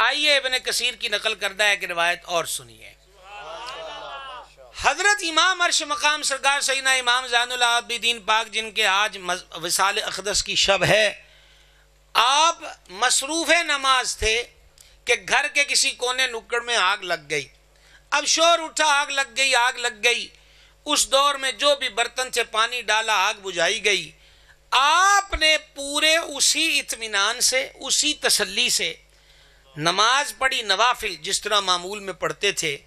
آئیے ابن کثیر کی نقل کردہ ہے کہ روایت اور سنیے۔ حضرت امام عرش مقام سرکار سیدنا امام زین العابدین پاک جن کے آج وصال اقدس کی شب ہے، آپ مصروف نماز تھے کہ گھر کے کسی کونے نکڑ میں آگ لگ گئی۔ اب شور اٹھا، آگ لگ گئی، آگ لگ گئی۔ اس دور میں جو بھی برتن سے پانی ڈالا آگ بجھائی گئی۔ آپ نے پورے اسی اطمینان سے، اسی تسلی سے نماز پڑھی، نوافل جس طرح معمول میں پڑھتے تھے،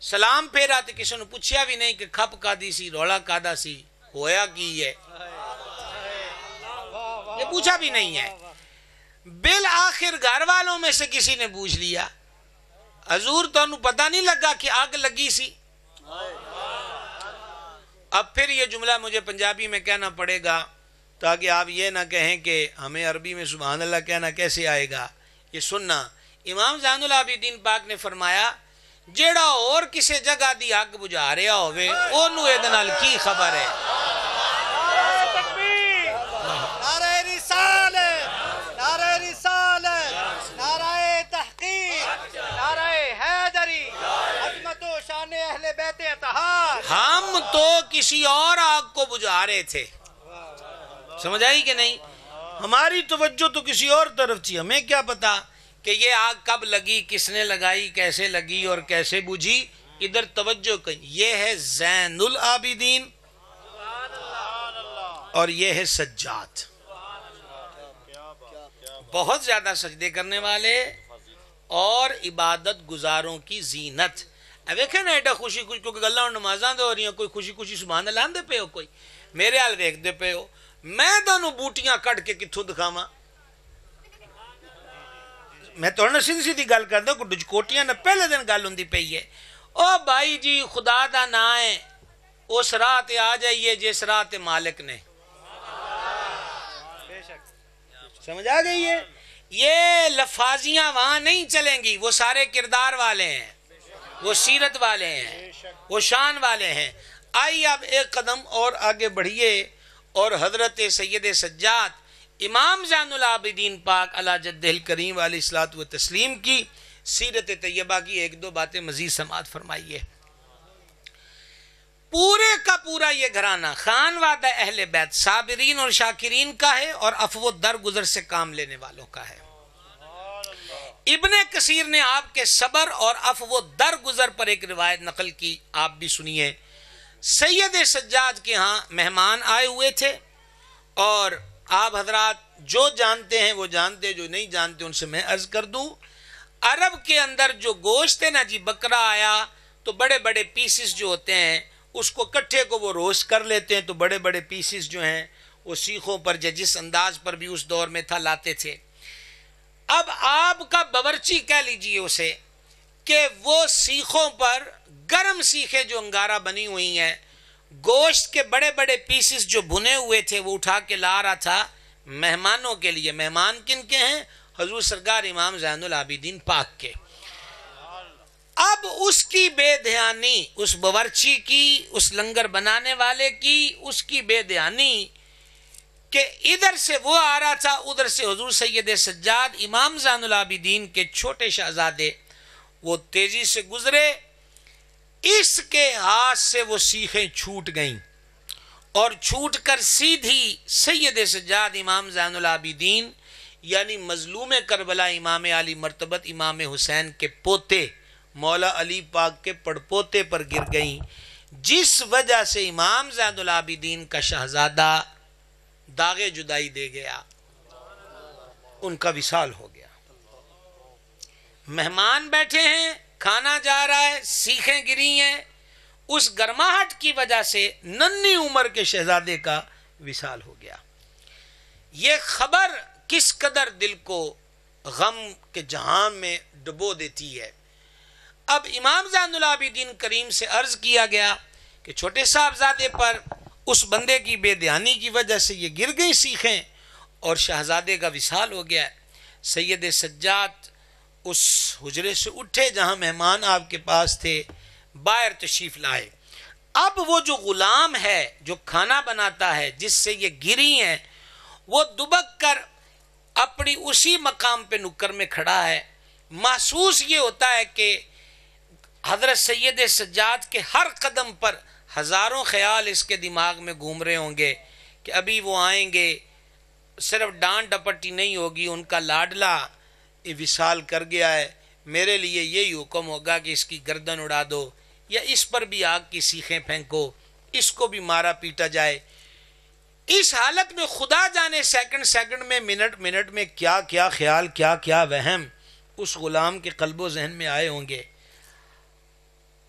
سلام پھیرا تو کسی نے پوچھا بھی نہیں کہ کھپ کادی سی، روڑا کادا سی، ہویا کی ہے، یہ پوچھا بھی نہیں ہے۔ بالآخر گھر والوں میں سے کسی نے پوچھ لیا، حضور تو انہوں پتہ نہیں لگا کہ آگ لگی سی؟ اب پھر یہ جملہ مجھے پنجابی میں کہنا پڑے گا تاکہ آپ یہ نہ کہیں کہ ہمیں عربی میں سبحان اللہ کہنا کیسے آئے گا۔ یہ سننا، امام زین العابدین پاک نے فرمایا جیڑا اور کسی جگہ دی آگ بجھا رہا ہوئے اونوں اے نال کی خبر ہے۔ نعرہ رسالت، نعرہ رسالت، نعرہ تحقیق، نعرہ حیدری، عظمت و شان اہل بیت اطہار۔ ہم تو کسی اور آگ کو بجھا رہے تھے، سمجھ آئی کہ نہیں؟ ہماری توجہ تو کسی اور طرف تھی، ہمیں کیا پتا کہ یہ آگ کب لگی، کس نے لگائی، کیسے لگی اور کیسے بجھی، ادھر توجہ کہیں۔ یہ ہے زین العابدین اور یہ ہے سجاد، بہت زیادہ سجدے کرنے والے اور عبادت گزاروں کی زینت۔ اب دیکھیں نا ایڈا خوشی خوشی کیونکہ گلہ اور نمازاں دے ہو رہی ہیں، کوئی خوشی خوشی سبحان اللہ دے پہ ہو، کوئی میرے حال ویکھ دے پہ ہو، میں دونوں بوٹیاں کٹ کے کتھوں دکھاواں؟ میں تو نہ سیدھی سیدھی گل کر دوں کہ ڈجکوٹیاں نہ پہلے دن گل ہوندی پئی ہے، او بھائی جی خدا دا نا ہے، اس راہ تے آ جائیے جس راہ تے مالک نے۔ سمجھ آ گئی ہے؟ یہ لفاظیاں وہاں نہیں چلیں گی، وہ سارے کردار والے ہیں، وہ سیرت والے ہیں، وہ شان والے ہیں۔ آئیے اب ایک قدم اور آگے بڑھیے اور حضرت سید سجاد امام زین العابدین پاک علی جدہ الکریم علیہ الصلوۃ والتسلیم کی سیرت طیبہ کی ایک دو باتیں مزید سماعت فرمائیے۔ پورے کا پورا یہ گھرانہ خانوادہ اہل بیت صابرین اور شاکرین کا ہے اور عفو درگزر سے کام لینے والوں کا ہے۔ ابن کثیر نے آپ کے صبر اور عفو درگزر پر ایک روایت نقل کی، آپ بھی سنیے۔ سید سجاد کے ہاں مہمان آئے ہوئے تھے اور آپ حضرات جو جانتے ہیں وہ جانتے، جو نہیں جانتے ان سے میں عرض کر دوں، عرب کے اندر جو گوشت ہے نا جی، بکرا آیا تو بڑے بڑے پیسز جو ہوتے ہیں اس کو کٹھے کو وہ روسٹ کر لیتے ہیں، تو بڑے بڑے پیسز جو ہیں وہ سیخوں پر جس انداز پر بھی اس دور میں تھا لاتے تھے۔ اب آپ کا باورچی کہہ لیجئے اسے کہ وہ سیخوں پر گرم سیخیں جو انگارہ بنی ہوئی ہیں، گوشت کے بڑے بڑے پیسز جو بھنے ہوئے تھے وہ اٹھا کے لا رہا تھا مہمانوں کے لیے۔ مہمان کن کے ہیں؟ حضور سرکار امام زین العابدین پاک کے۔ اب اس کی بے دھیانی، اس باورچی کی، اس لنگر بنانے والے کی، اس کی بے دھیانی کہ ادھر سے وہ آ رہا تھا، ادھر سے حضور سید سجاد امام زین العابدین کے چھوٹے شہزادے وہ تیزی سے گزرے، اس کے ہاتھ سے وہ سیخیں چھوٹ گئیں اور چھوٹ کر سیدھی سید سجاد امام زین العابدین یعنی مظلوم کربلا امام علی مرتبت امام حسین کے پوتے مولا علی پاک کے پڑپوتے پر گر گئیں، جس وجہ سے امام زین العابدین کا شہزادہ داغ جدائی دے گیا، ان کا وصال ہو گیا۔ مہمان بیٹھے ہیں، کھانا جا رہا ہے، سیخیں گری ہیں، اس گرماہٹ کی وجہ سے ننھی عمر کے شہزادے کا وصال ہو گیا۔ یہ خبر کس قدر دل کو غم کے جہان میں ڈبو دیتی ہے۔ اب امام زین العابدین کریم سے عرض کیا گیا کہ چھوٹے صاحبزادے پر اس بندے کی بے دھیانی کی وجہ سے یہ گر گئی سیخیں اور شہزادے کا وصال ہو گیا۔ سید سجاد اس حجرے سے اٹھے جہاں مہمان آپ کے پاس تھے، باہر تشریف لائے۔ اب وہ جو غلام ہے جو کھانا بناتا ہے جس سے یہ گری ہیں، وہ دبک کر اپنی اسی مقام پہ نکر میں کھڑا ہے محسوس یہ ہوتا ہے کہ حضرت سید سجاد کے ہر قدم پر ہزاروں خیال اس کے دماغ میں گھوم رہے ہوں گے کہ ابھی وہ آئیں گے، صرف ڈانٹ ڈپٹی نہیں ہوگی، ان کا لاڈلا وصال کر گیا ہے، میرے لیے یہی حکم ہوگا کہ اس کی گردن اڑا دو، یا اس پر بھی آگ کی سیخیں پھینکو، اس کو بھی مارا پیٹا جائے۔ اس حالت میں خدا جانے سیکنڈ سیکنڈ میں، منٹ منٹ میں کیا کیا خیال، کیا کیا وہم اس غلام کے قلب و ذہن میں آئے ہوں گے۔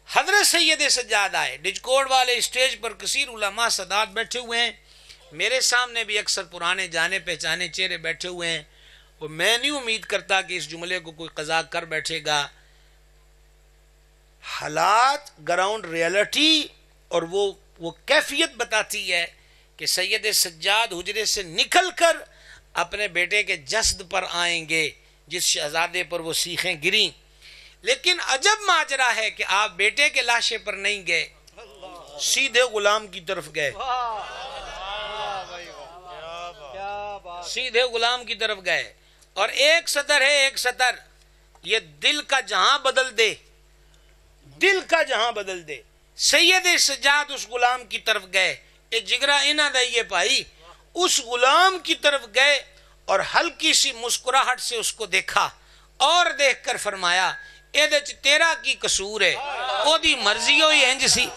حضرت سید سجاد آئے، ڈجکوڑ والے اسٹیج پر کثیر علماء سادات بیٹھے ہوئے ہیں، میرے سامنے بھی اکثر پرانے جانے پہچانے چہرے بیٹھے ہوئے ہیں، اور میں نہیں امید کرتا کہ اس جملے کو کوئی قضا کر بیٹھے گا۔ حالات، گراؤنڈ ریالٹی اور وہ کیفیت بتاتی ہے کہ سید سجاد حجرے سے نکل کر اپنے بیٹے کے جسد پر آئیں گے جس شہزادے پر وہ سیخیں گریں، لیکن عجب ماجرا ہے کہ آپ بیٹے کے لاشے پر نہیں گئے، سیدھے غلام کی طرف گئے، سیدھے غلام کی طرف گئے۔ اور ایک سطر ہے، ایک سطر، یہ دل کا جہاں بدل دے، دل کا جہاں بدل دے۔ سید سجاد اس غلام کی طرف گئے، اے جگرا انہ دائیے پائی، اس غلام کی طرف گئے اور ہلکی سی مسکراہٹ سے اس کو دیکھا، اور دیکھ کر فرمایا اے دے چ تیرا کی قصور ہے، او دی مرضی ہوئی انج سی۔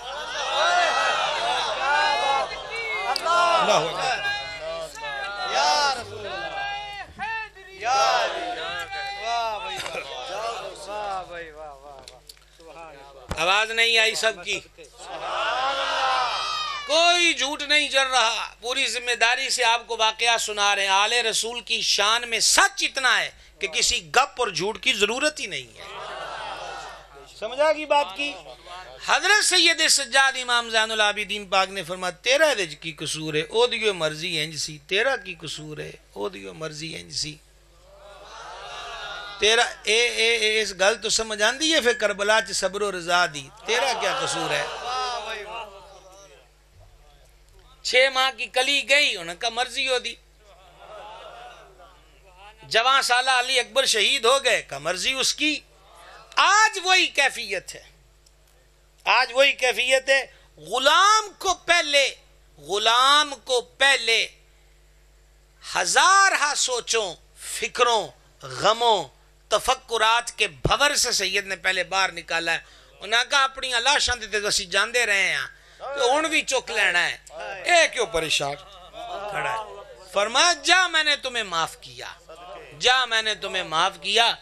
آواز نہیں آئی سب کی؟ کوئی جھوٹ نہیں چل رہا، پوری ذمہ داری سے آپ کو واقعہ سنا رہے ہیں۔ آل رسول کی شان میں سچ اتنا ہے کہ کسی گپ اور جھوٹ کی ضرورت ہی نہیں ہے۔ سمجھا کی بات کی؟ حضرت سید سجاد امام زین العابدین پاک نے فرمایا تیرا دج کی قصور ہے، او دیو مرضی انج سی، تیرا کی قصور ہے، او دیو مرضی انج سی۔ تیرا اس گل تو سمجھ آندی ہے پھر کربلا چ صبر و رضا دی، تیرا کیا قصور ہے؟ 6 ماہ کی کلی گئی، انہوں کا مرضی ہو دی۔ جوان سالہ علی اکبر شہید ہو گئے، کا مرضی اس کی۔ آج وہی کیفیت ہے، آج وہی کیفیت ہے۔ غلام کو پہلے ہزارہ سوچوں، فکروں، غموں، تفکرات کے بھور سے سید نے پہلے باہر نکالا ہے۔ انہوں نے کہا اپنی لاشاں تے اسی جاندے رہے ہیں تو ہن بھی چک لینا ہے، اے کیوں پریشان کھڑا ہے؟ فرمایا جا میں نے تمہیں معاف کیا، جا میں نے تمہیں معاف کیا۔